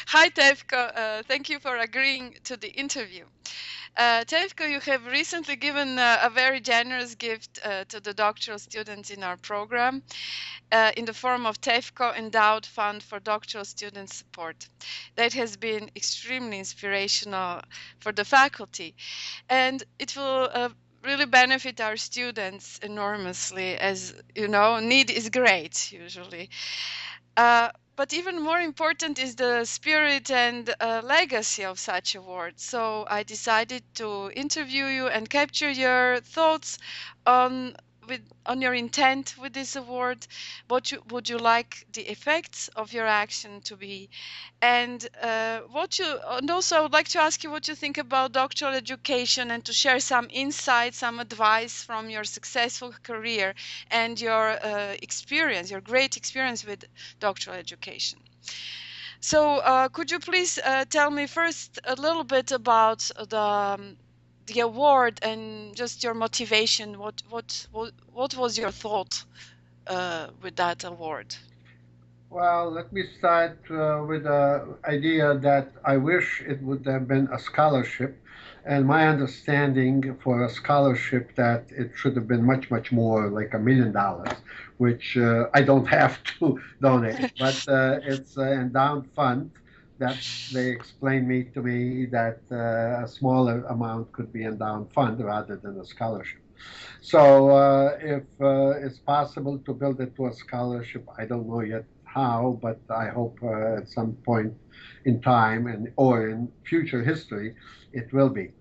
Hi, Tefko. Thank you for agreeing to the interview. Tefko, you have recently given a very generous gift to the doctoral students in our program in the form of Tefko Endowed Fund for Doctoral Student Support. That has been extremely inspirational for the faculty, and it will really benefit our students enormously. As you know, need is great usually. But even more important is the spirit and legacy of such awards. So I decided to interview you and capture your thoughts on on your intent with this award. Would you like the effects of your action to be, and and also I would like to ask you what you think about doctoral education and to share some insights, some advice from your successful career and your experience, your great experience with doctoral education. So could you please tell me first a little bit about the award and just your motivation? What was your thought with that award? Well, let me start with the idea that I wish it would have been a scholarship, and my understanding for a scholarship that it should have been much, much more, like $1 million, which I don't have to donate, but it's an endowed fund that they explained to me that a smaller amount could be endowed fund rather than a scholarship. So if it's possible to build it to a scholarship, I don't know yet how, but I hope at some point in time and or in future history, it will be.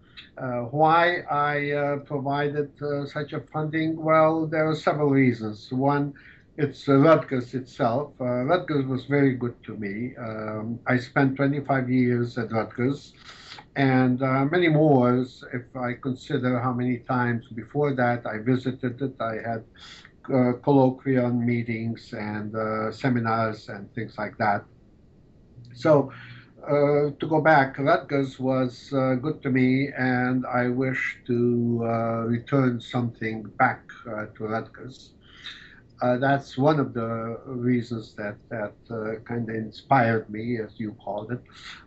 Why I provided such a funding? Well, there are several reasons. One, it's Rutgers itself. Rutgers was very good to me. I spent 25 years at Rutgers and many more if I consider how many times before that I visited it. I had colloquial meetings and seminars and things like that. So to go back, Rutgers was good to me, and I wish to return something back to Rutgers. That's one of the reasons that kind of inspired me, as you called it.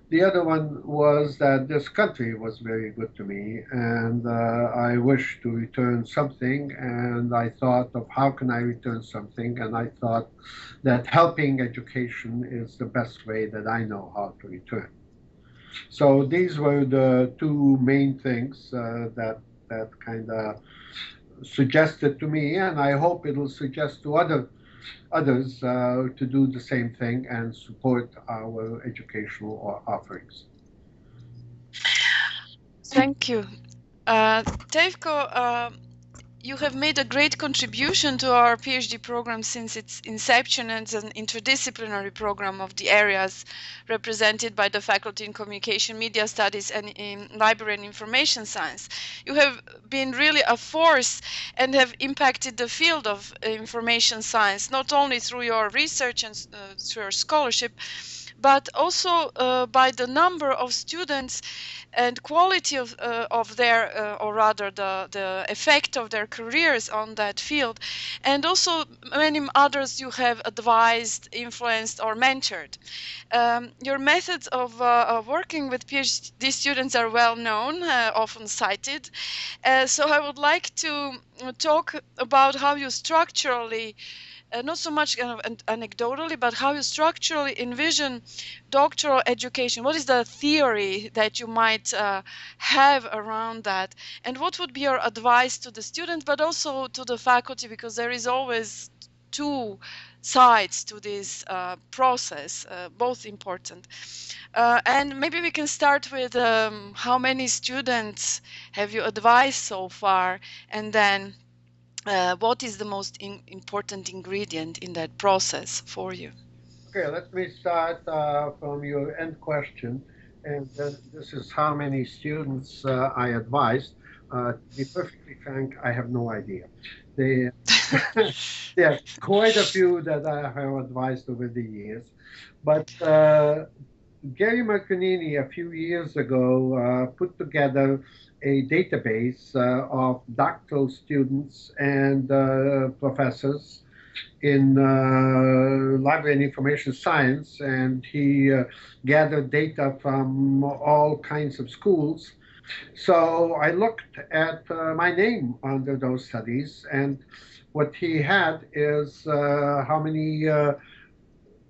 The other one was that this country was very good to me, and I wished to return something. And I thought of how can I return something, and I thought that helping education is the best way that I know how to return. So these were the two main things that kind of suggested to me, and I hope it will suggest to others to do the same thing and support our educational offerings. Thank you. Tevko, you have made a great contribution to our PhD program since its inception as an interdisciplinary program of the areas represented by the faculty in Communication, Media Studies, and in Library and Information Science. You have been really a force and have impacted the field of information science, not only through your research and through your scholarship, but also by the number of students and quality of their, or rather the effect of their careers on that field, and also many others you have advised, influenced, or mentored. Your methods of working with PhD students are well known, often cited. So I would like to talk about how you structurally, not so much kind of anecdotally, but how you structurally envision doctoral education. What is the theory that you might have around that? And what would be your advice to the students, but also to the faculty, because there is always two sides to this process, both important. And maybe we can start with how many students have you advised so far, and then what is the most important ingredient in that process for you? Okay, let me start from your end question. And then this is how many students I advised. To be perfectly frank, I have no idea. They, yeah, quite a few that I have advised over the years. But Gary Marconini, a few years ago, put together a database of doctoral students and professors in library and information science, and he gathered data from all kinds of schools. So I looked at my name under those studies, and what he had is how many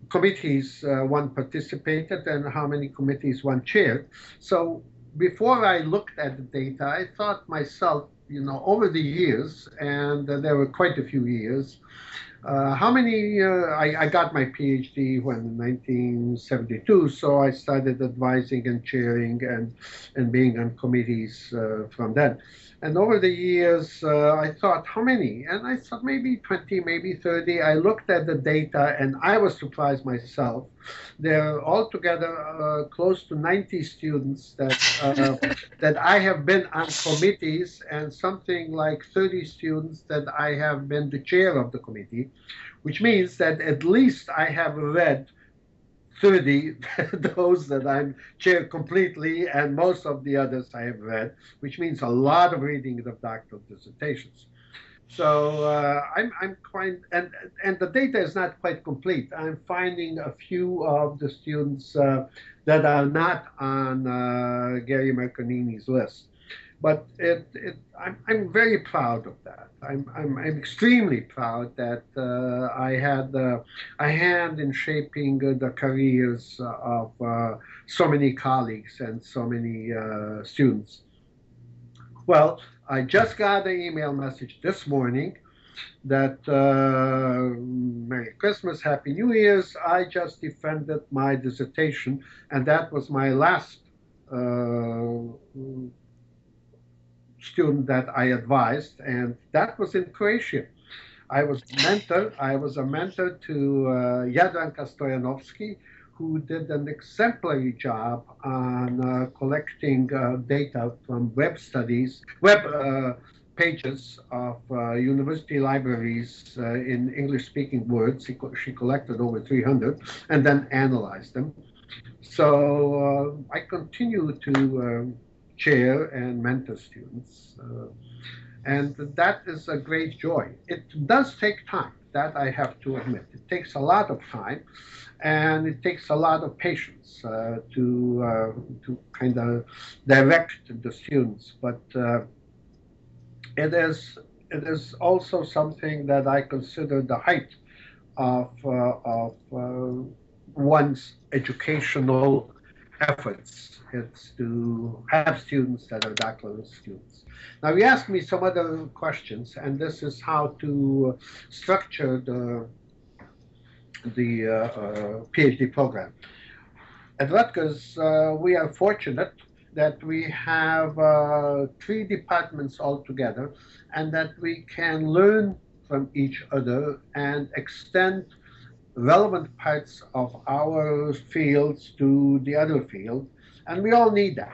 committees one participated and how many committees one chaired. So before I looked at the data, I thought myself, over the years, and there were quite a few years, how many? I got my PhD when in 1972, so I started advising and chairing and being on committees from then. And over the years, I thought, how many? And I thought maybe 20, maybe 30. I looked at the data and I was surprised myself. There are altogether close to 90 students that I have been on committees, and something like 30 students that I have been the chair of the committee, which means that at least I have read 30 those that I'm chair completely, and most of the others I have read, which means a lot of reading of doctoral dissertations. So I'm quite, and the data is not quite complete. I'm finding a few of the students that are not on Gary Merconini's list. But I'm very proud of that. I'm extremely proud that I had a hand in shaping the careers of so many colleagues and so many students. Well, I just got an email message this morning that Merry Christmas, Happy New Year's. I just defended my dissertation, and that was my last student that I advised, and that was in Croatia. I was a mentor to Jadranka Stojanovski, who did an exemplary job on collecting data from web pages of university libraries in English-speaking words. She collected over 300 and then analyzed them. So I continue to chair and mentor students. And that is a great joy. It does take time, that I have to admit. It takes a lot of time, and it takes a lot of patience to kind of direct the students. But it is also something that I consider the height of one's educational efforts. It's to have students that are doctoral students. Now, you asked me some other questions, and this is how to structure the PhD program. At Rutgers, we are fortunate that we have 3 departments altogether, and that we can learn from each other and extend relevant parts of our fields to the other field, and we all need that.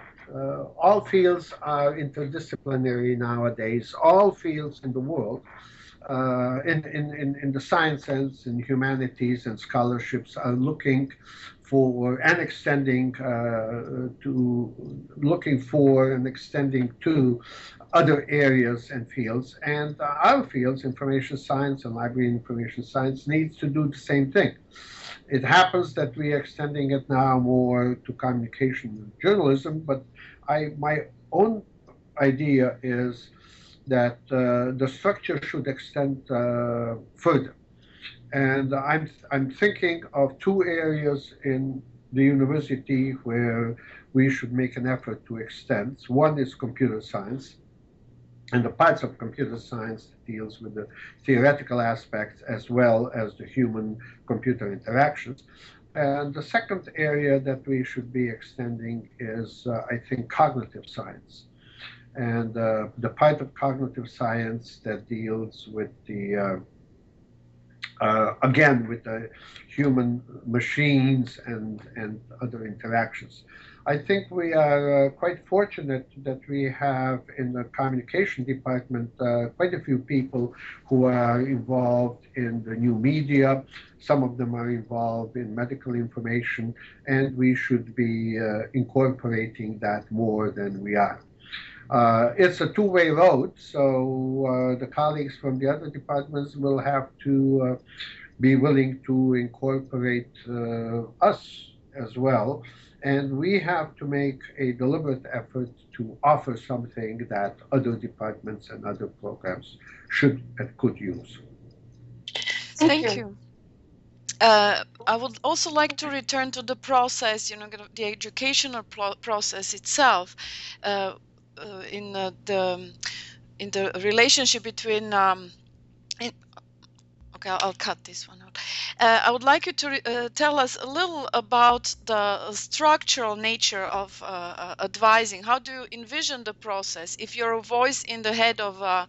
All fields are interdisciplinary nowadays. All fields in the world, in the sciences, in humanities, and scholarships are looking for and extending to other areas and fields. And our fields, information science and library information science, needs to do the same thing. It happens that we are extending it now more to communication and journalism, but my own idea is that the structure should extend further. And I'm thinking of 2 areas in the university where we should make an effort to extend. One is computer science, and the parts of computer science that deals with the theoretical aspects as well as the human-computer interactions. And the second area that we should be extending is, I think, cognitive science. And the part of cognitive science that deals with again, with the human machines and other interactions. I think we are quite fortunate that we have in the communication department quite a few people who are involved in the new media. Some of them are involved in medical information, and we should be incorporating that more than we are. It's a two-way road, so the colleagues from the other departments will have to be willing to incorporate us as well. And we have to make a deliberate effort to offer something that other departments and other programs should and could use. Thank you. I would also like to return to the process, the educational process itself, in the relationship between. Okay, I'll cut this one out. I would like you to tell us a little about the structural nature of advising. How do you envision the process? If you're a voice in the head of a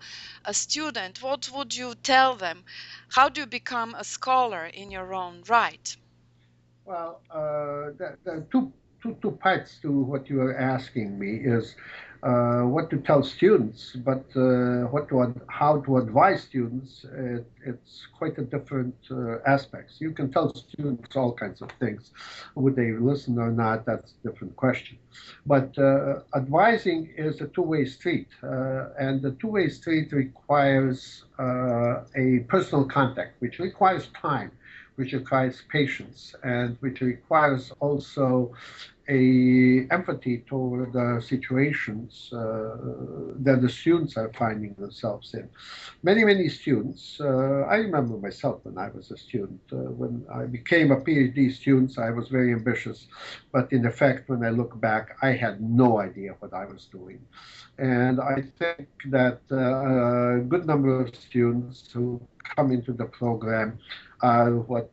student, what would you tell them? How do you become a scholar in your own right? Well, there are two parts to what you are asking me is what to tell students, but how to advise students, it's quite a different aspects. You can tell students all kinds of things. Would they listen or not, that's a different question. But advising is a two-way street, and the two-way street requires a personal contact, which requires time, which requires patience, and which requires also a empathy toward the situations that the students are finding themselves in. Many students, I remember myself when I was a student, when I became a PhD student, I was very ambitious, but in effect, when I look back, I had no idea what I was doing. And I think that a good number of students who come into the program are what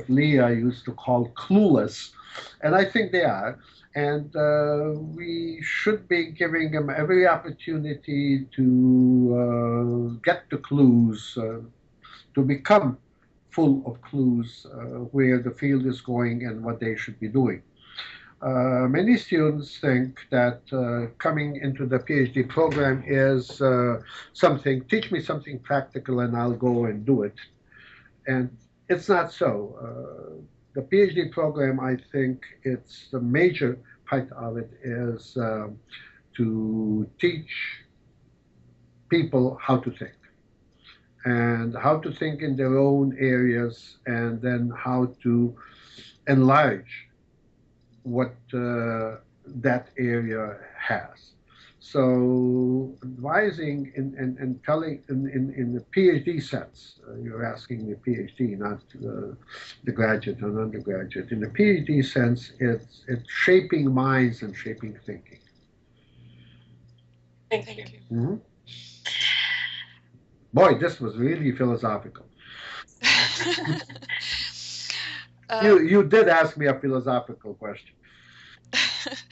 Leah used to call clueless, and I think they are. And we should be giving them every opportunity to get the clues, to become full of clues where the field is going and what they should be doing. Many students think that coming into the PhD program is teach me something practical and I'll go and do it. And it's not so. The PhD program, I think it's the major part of it is to teach people how to think and how to think in their own areas and then how to enlarge what that area has. So advising and telling in the PhD sense, you're asking the PhD, not the graduate and undergraduate. In the PhD sense, it's shaping minds and shaping thinking. Thank you. Mm-hmm. Boy, this was really philosophical. You did ask me a philosophical question.